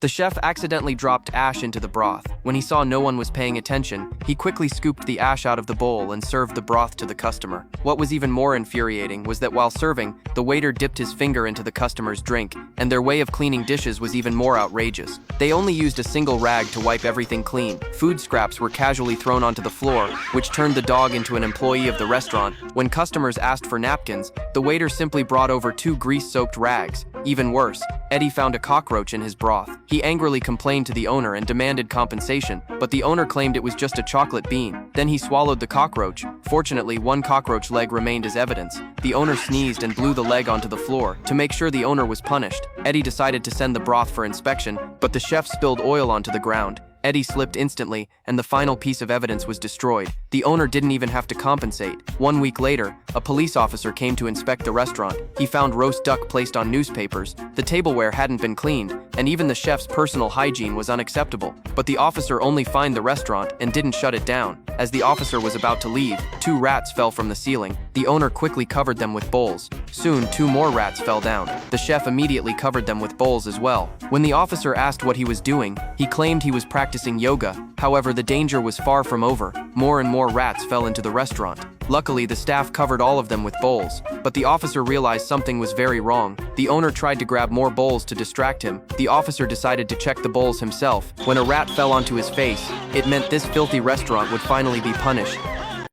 The chef accidentally dropped ash into the broth. When he saw no one was paying attention, he quickly scooped the ash out of the bowl and served the broth to the customer. What was even more infuriating was that while serving, the waiter dipped his finger into the customer's drink, and their way of cleaning dishes was even more outrageous. They only used a single rag to wipe everything clean. Food scraps were casually thrown onto the floor, which turned the dog into an employee of the restaurant. When customers asked for napkins, the waiter simply brought over 2 grease-soaked rags. Even worse, Eddie found a cockroach in his broth. He angrily complained to the owner and demanded compensation, but the owner claimed it was just a chocolate bean. Then he swallowed the cockroach. Fortunately, 1 cockroach leg remained as evidence. The owner sneezed and blew the leg onto the floor. To make sure the owner was punished, Eddie decided to send the broth for inspection, but the chef spilled oil onto the ground. Eddie slipped instantly, and the final piece of evidence was destroyed. The owner didn't even have to compensate. 1 week later, a police officer came to inspect the restaurant. He found roast duck placed on newspapers. The tableware hadn't been cleaned, and even the chef's personal hygiene was unacceptable. But the officer only fined the restaurant and didn't shut it down. As the officer was about to leave, 2 rats fell from the ceiling. The owner quickly covered them with bowls. Soon, 2 more rats fell down. The chef immediately covered them with bowls as well. When the officer asked what he was doing, he claimed he was practicing yoga. However, the danger was far from over. More and more rats fell into the restaurant. Luckily, the staff covered all of them with bowls, but the officer realized something was very wrong. The owner tried to grab more bowls to distract him. The officer decided to check the bowls himself. When a rat fell onto his face, it meant this filthy restaurant would finally be punished.